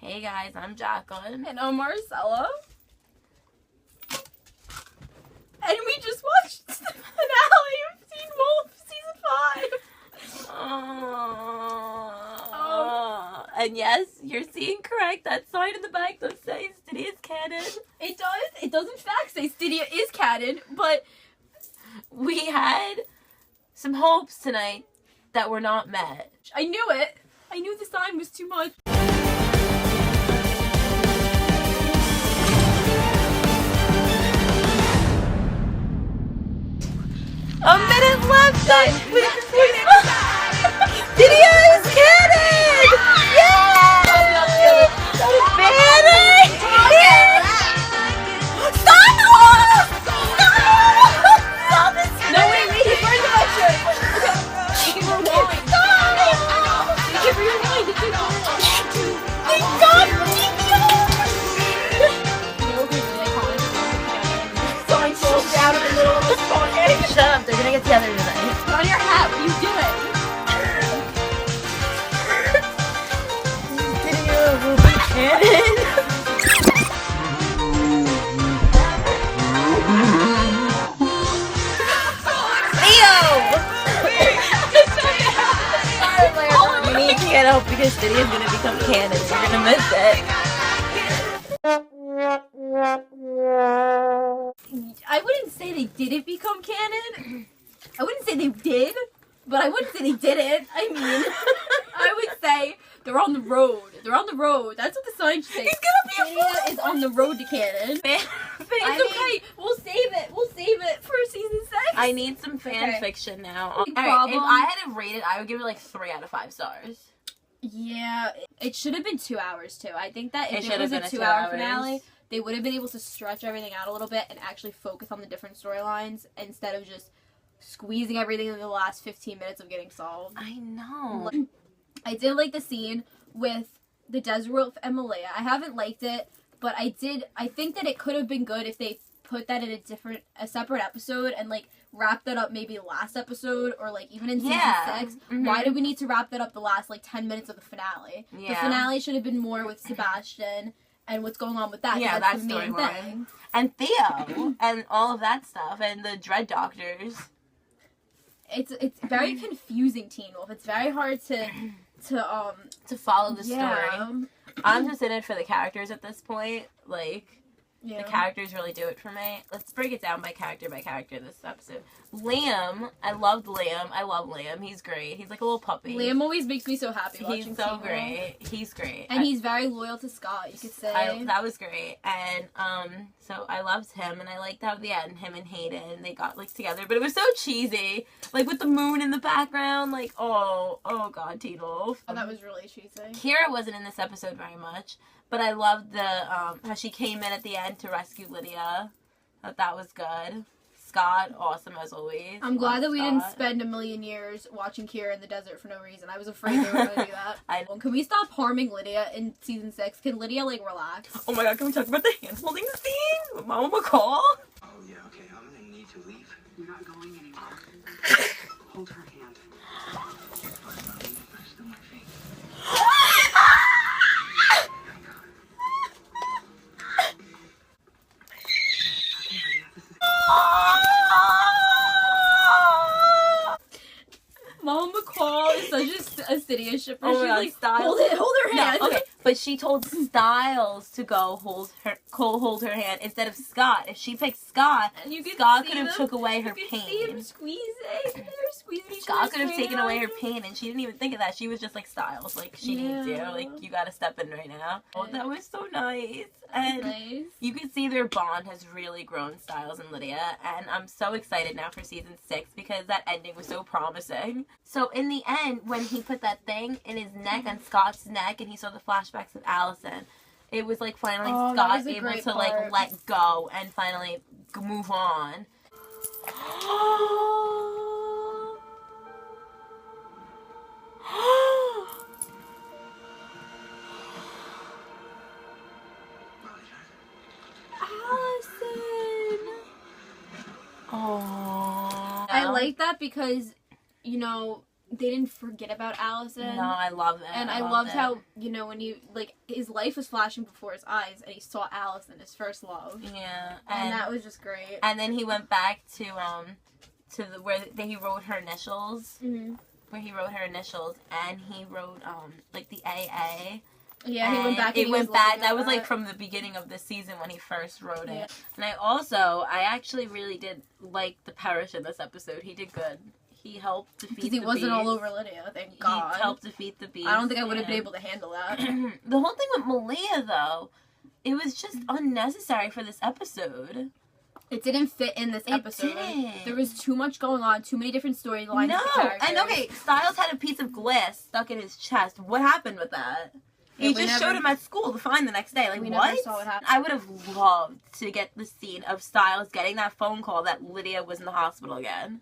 Hey guys, I'm Jacqueline. And I'm Marcella. And we just watched the finale of Teen Wolf Season 5. And yes, you're seeing correct. That sign in the back does say Stydia is canon. It does. It does in fact say Stydia is canon, but we had some hopes tonight that were not met. I knew it. I knew the sign was too much. A minute left. Stydia is canon! Yeah! Banner! Stop! Stop this! No, wait, he burned the lecture. You can rewind. Stop! You can rewind. It's too long. Sign falls down in the middle of the song. Shut up, they're gonna get together tonight. Put on your hat when you do it. Stydia will be canon. You can't help because Stydia is going to become canon. You're going to miss it. I wouldn't say they didn't become canon. I wouldn't say they did, but I wouldn't say they didn't. I mean, I would say they're on the road. They're on the road. That's what the sign should say. He's going to be a Stydia is on the road to canon. It's okay. We'll save it. We'll save it for season 6. I need some fan fiction now. Alright, Problem. if I had to rate it, I would give it like 3 out of 5 stars. Yeah, it should have been 2 hours too. I think that if It it was been a 2 2-hour hours. finale, they would have been able to stretch everything out a little bit and actually focus on the different storylines instead of just squeezing everything in the last 15 minutes of getting solved. I know. I did like the scene with the Desert Wolf and Malaya. I haven't liked it, but I think that it could have been good if they put that in a separate episode and like wrap that up maybe last episode or like even in season 6. Mm-hmm. Why did we need to wrap that up the last like 10 minutes of the finale? Yeah. The finale should have been more with Sebastian and what's going on with that. Yeah, that's that's the main storyline. thing. And Theo and all of that stuff and the Dread Doctors. It's very confusing, Teen Wolf. It's very hard to follow the story. yeah. I'm just in it for the characters at this point. Like, Yeah. the characters really do it for me. Let's break it down by character this episode. Liam, I loved Liam. I love Liam. He's great. He's like a little puppy. Liam always makes me so happy watching He's so Teen Wolf. great. He's great. And he's very loyal to Scott, you could say. That was great. And so I loved him, and I liked how at the end him and Hayden, they got like together, but it was so cheesy, like with the moon in the background. Like, oh god, Teen Wolf. Oh, that was really cheesy. Kira wasn't in this episode very much, but I loved the how she came in at the end to rescue Lydia. That was good. Scott, awesome as always. I'm glad that we Scott. didn't spend a million years watching Kira in the desert for no reason. I was afraid they were going to do that. I- Can we stop harming Lydia in season 6? Can Lydia, like, relax? Oh my god, can we talk about the hand-holding scene with Mama McCall? Oh, yeah, okay, I'm gonna need to leave. You're not going anywhere. Hold her hand. Still my feet. Okay, yeah, this is... Mom McCall is such a Stydia shipper. Oh my She's God, like, Styles. hold her hand. No, okay, but she told Styles to go hold her hand instead of Scott. If she picked Scott, And you could Scott see could have them- took away her You could see them pain. squeezing. They're squeezing each Scott other's could have taken away her hands. pain, and she didn't even think of that. She was just like, Styles, like, she needs you. Yeah. Like, you gotta step in right now. Oh, that was so nice. And Nice. you can see their bond has really grown, Styles and Lydia, and I'm so excited now for season 6 because that ending was so promising. So in the end, when he put that thing in his neck, on Scott's neck, and he saw the flashbacks of Allison, it was like finally Oh, that was Scott a able great to like part. let go and finally move on. Oh. I like that because, you know, they didn't forget about Allison. No, I love it. And I loved how, you know, when he, like, his life was flashing before his eyes, and he saw Allison, his first love. Yeah. And that was just great. And then he went back to where he wrote her initials. Mm-hmm. Where he wrote her initials, and he wrote, like, the AA. Yeah, he went back. It went back. That was, like, from the beginning of the season when he first wrote it. Yeah. And I actually really did like the Parrish in this episode. He did good. He helped defeat the beast. Because he wasn't all over Lydia, thank God. He helped defeat the beast. I don't think I would have been able to handle that. The whole thing with Malia, though, it was just unnecessary for this episode. It didn't fit in this episode. Didn't. There was too much going on, too many different storylines. No, and okay, Styles had a piece of glass stuck in his chest. What happened with that? He just showed him at school to find the next day. Like, we what? never saw what happened. I would have loved to get the scene of Styles getting that phone call that Lydia was in the hospital again.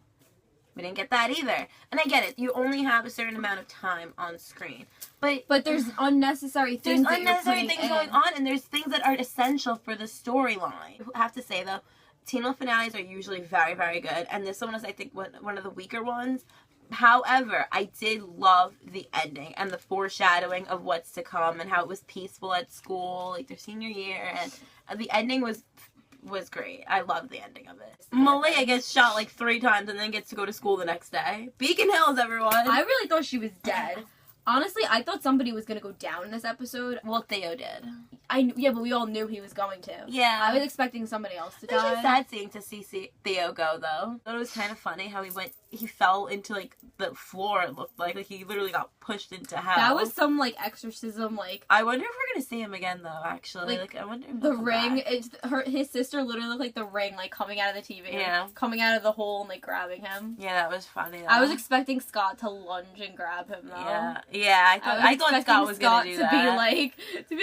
We didn't get that either. And I get it. You only have a certain amount of time on screen. But there's unnecessary things going on, and there's things that are essential for the storyline. I have to say, though, Teen Wolf finales are usually very, very good. And this one was, I think, one of the weaker ones. However, I did love the ending and the foreshadowing of what's to come and how it was peaceful at school, like their senior year, and the ending was great. I loved the ending of it. Malia gets shot like 3 times and then gets to go to school the next day. Beacon Hills, everyone. I really thought she was dead. Honestly, I thought somebody was going to go down in this episode. Well, Theo did. Yeah, but we all knew he was going to. Yeah. I was expecting somebody else to die. It's just sad seeing to see Theo go, though. I thought it was kind of funny how he fell into, like, the floor, it looked like. Like, he literally got pushed into hell. That was some, like, exorcism, like... I wonder if we're going to see him again, though, actually. Like I wonder if the ring, his sister literally looked like the ring, like, coming out of the TV. Yeah. Coming out of the hole and, like, grabbing him. Yeah, that was funny, though. I was expecting Scott to lunge and grab him, though. Yeah, I thought Scott was going to do that. To be like, Theo,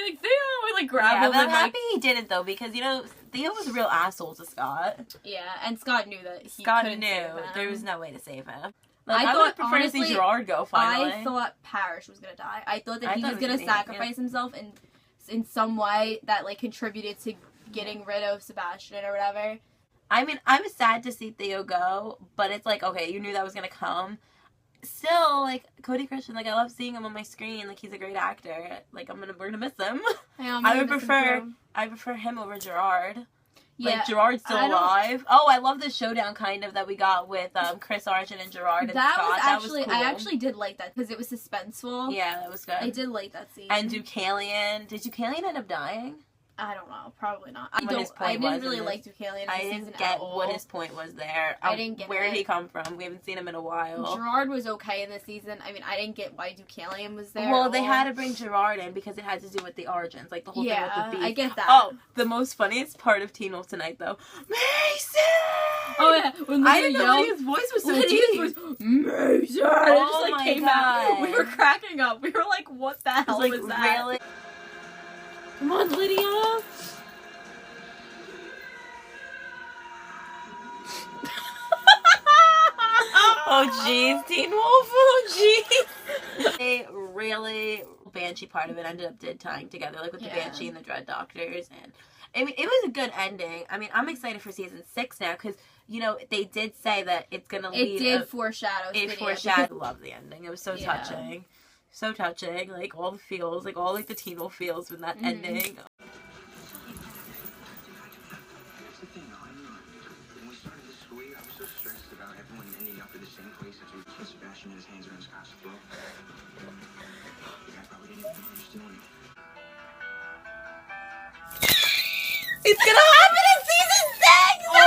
and, like, grab him. But I'm and, happy he didn't, though, because, you know, Theo was a real asshole to Scott. Yeah, and Scott knew that he Scott couldn't knew save him. there was no way to save him. Like, I would prefer to see Gerard go, finally. I thought Parrish was gonna die. I thought that he was gonna sacrifice himself in some way that, like, contributed to getting rid of Sebastian or whatever. I mean, I'm sad to see Theo go, but it's like, okay, you knew that was gonna come. Still, like, Cody Christian, like, I love seeing him on my screen. Like, he's a great actor. Like, we're gonna miss him. Yeah, I prefer him over Gerard. Yeah, like, Gerard's still alive. Oh, I love the showdown kind of that we got with Chris Argent and Gerard and Scott. That was cool. I actually did like that because it was suspenseful. Yeah, that was good. I did like that scene. And Deucalion. Did Deucalion end up dying? I don't know. Probably not. I didn't really like Deucalion. I didn't get what his point was there. I didn't get where did he come from? We haven't seen him in a while. Gerard was okay in this season. I mean, I didn't get why Deucalion was there. Well, they had to bring Gerard in because it had to do with the Argents, like the whole thing with the beef. I get that. Oh, the most funniest part of Teen Wolf tonight, though, Mason. Oh yeah, when I didn't know his voice was so deep. Mason. Oh, it just, like, my came God. out. We were cracking up. We were like, "What the hell was that?" Really? Come on, Lydia. Oh jeez, Teen Wolf. Oh jeez. A really Banshee part of it did tying together, like with the Banshee and the Dread Doctors, and I mean it was a good ending. I mean I'm excited for season 6 now because you know they did say that it's gonna lead. It did foreshadow. It foreshadowed. I love the ending. It was so touching, so touching. Like all the feels, like all like the Teen Wolf feels with that ending. Sebastian had his hands around Scott's throat. You guys probably didn't even know he was doing it. It's gonna happen in season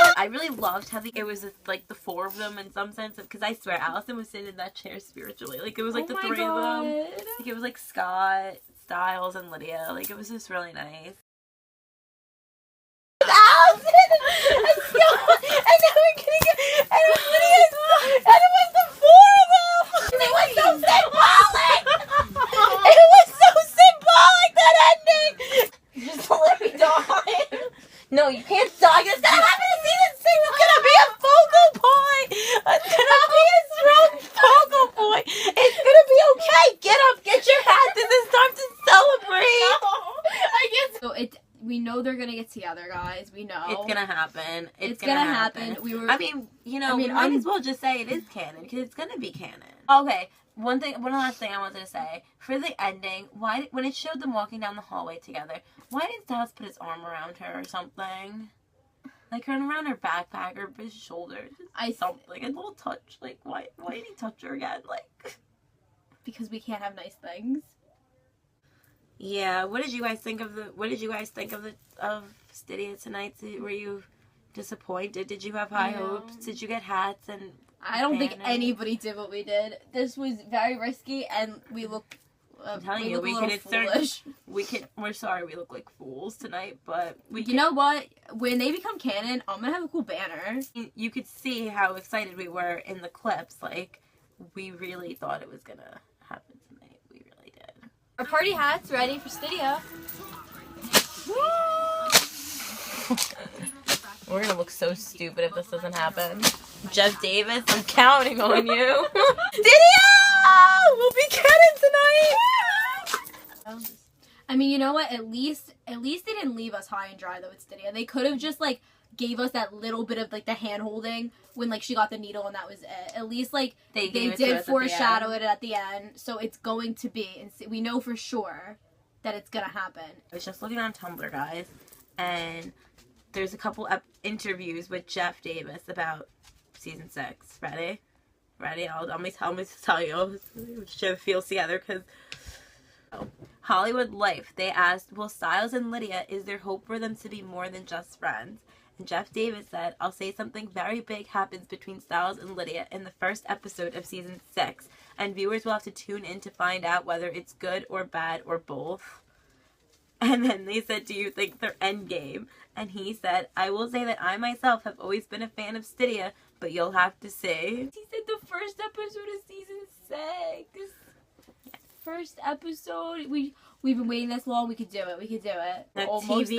6! I really loved how it was like the 4 of them in some sense, because I swear Allison was sitting in that chair spiritually. Like it was like the 3 of them. Like it was like Scott, Styles, and Lydia. Like it was just really nice. Allison and Scott, and now we're gonna get, and it was Lydia's, and it was the 4 of them. And it was so symbolic. It was so symbolic, that ending. Just let me die. No, you can't die. It's gonna happen in season 6. It's gonna be a focal point. It's gonna be a strong focal point. It's gonna be okay. Get up, get your hat. This is time to celebrate. I guess so. we know they're gonna get together, guys. We know It's gonna happen. It's gonna happen. I mean, we might as well just say it is canon because it's gonna be canon. Okay, one last thing I wanted to say for the ending. Why, when it showed them walking down the hallway together, why didn't Styles put his arm around her or something? Like around her backpack or his shoulder, something, a little touch. Like why did he touch her again? Like because we can't have nice things. Yeah. What did you guys think of of Stydia tonight? Were you disappointed? Did you have high hopes? Did you get hats and? I don't think anybody did what we did. This was very risky, and we look. I'm telling you, we're sorry we look like fools tonight, but you know what? When they become canon, I'm gonna have a cool banner. You could see how excited we were in the clips. Like, we really thought it was gonna happen tonight. We really did. Our party hat's ready for Stydia. We're gonna look so stupid if this doesn't happen. Jeff Davis, I'm counting on you. Stydia! We'll be canon tonight! I mean, you know what? At least they didn't leave us high and dry though with Stydia. They could have just like gave us that little bit of like the hand holding when like she got the needle and that was it. At least like they did foreshadow it at the end, so it's going to be, and we know for sure that it's gonna happen. I was just looking on Tumblr, guys, and there's a couple interviews with Jeff Davis about season 6. Ready? Let me tell you. Show feels together because Hollywood Life. They asked, "Will Styles and Lydia, is there hope for them to be more than just friends?" And Jeff Davis said, "I'll say something very big happens between Styles and Lydia in the first episode of season 6, and viewers will have to tune in to find out whether it's good or bad or both." And then they said, "Do you think they're endgame?" And he said, "I will say that I myself have always been a fan of Stydia, but you'll have to see." He said the first episode of season 6. First episode. We've been waiting this long. We could do it. The almost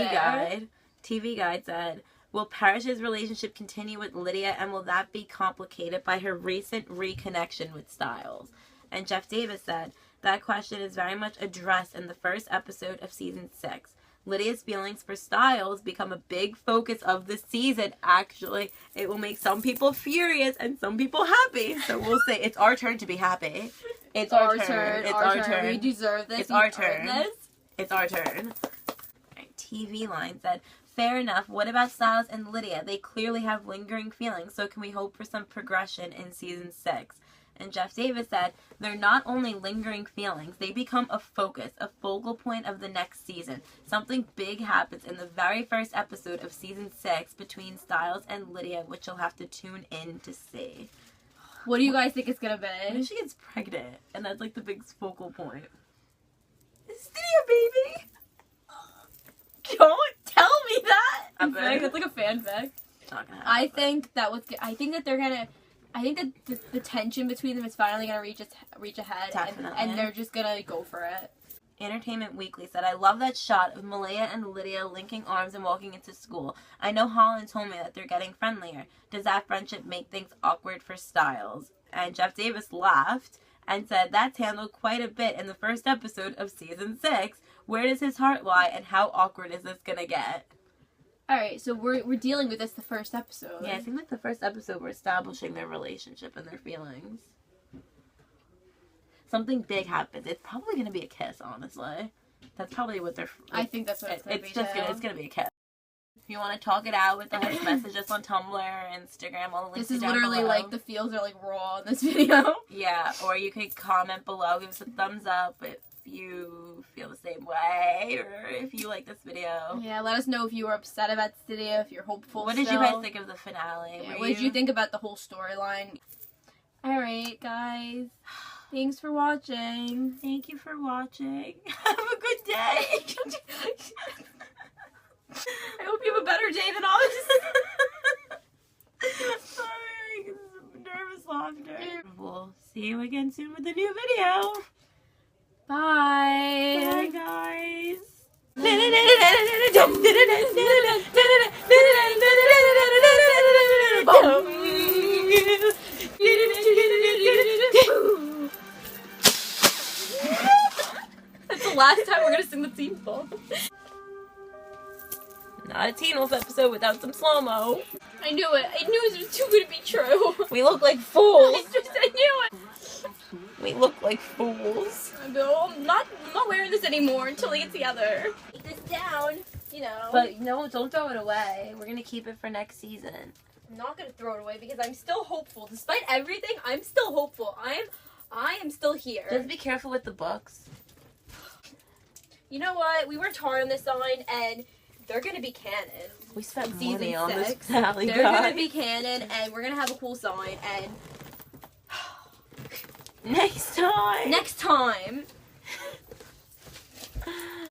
TV guide said, "Will Parrish's relationship continue with Lydia, and will that be complicated by her recent reconnection with Styles?" And Jeff Davis said, "That question is very much addressed in the first episode of season 6. Lydia's feelings for Styles become a big focus of the season. Actually, it will make some people furious and some people happy. So we'll say it's our turn to be happy. It's our turn. It's our turn. We deserve this. It's our turn. It's our turn." TV Line said, "Fair enough. What about Styles and Lydia? They clearly have lingering feelings, so can we hope for some progression in season 6? And Jeff Davis said, "They're not only lingering feelings, they become a focus, a focal point of the next season. Something big happens in the very first episode of season 6 between Styles and Lydia, which you'll have to tune in to see." What do you guys think it's gonna be? What if she gets pregnant and that's like the big focal point? Stydia, baby! Don't tell me that! That's like a fanfic. It's not gonna happen. I think that the tension between them is finally gonna reach a head, and they're just gonna go for it. Entertainment Weekly said, "I love that shot of Malaya and Lydia linking arms and walking into school. I know Holland told me that they're getting friendlier. Does that friendship make things awkward for Styles?" And Jeff Davis laughed and said, "That's handled quite a bit in the first episode of season 6. Where does his heart lie, and how awkward is this gonna get?" Alright, so we're dealing with this the first episode. Yeah, it seems like the first episode we're establishing their relationship and their feelings. Something big happens. It's probably going to be a kiss, honestly. That's probably what they're... I think that's what it's going to be, It's going to be a kiss. If you want to talk it out with us, message us on Tumblr, Instagram, all the links This is down literally below. like the feels are like raw in this video. Yeah, or you could comment below, give us a thumbs up if you feel the same way, or if you like this video. Yeah, let us know if you were upset about Stydia, if you're hopeful. What did you guys think of the finale? Yeah, what did you think about the whole storyline? Alright, guys. Thanks for watching. Thank you for watching. Have a good day. I hope you have a better day than us. Sorry, nervous laughter. We'll see you again soon with a new video. Bye. Bye, guys. That's the last time we're gonna sing the theme song. Not a Teen Wolf episode without some slow-mo. I knew it. I knew it was too good to be true. We look like fools. I knew it. We look like fools. No, I'm not wearing this anymore until we get together. Take this down, you know. But no, don't throw it away. We're gonna keep it for next season. I'm not gonna throw it away because I'm still hopeful. Despite everything, I'm still hopeful. I am still here. Just be careful with the books. You know what? We worked hard on this sign, and they're gonna be canon. We spent Season money on this 6. Sally They're guy. gonna be canon, and we're gonna have a cool sign. And Next time. next time.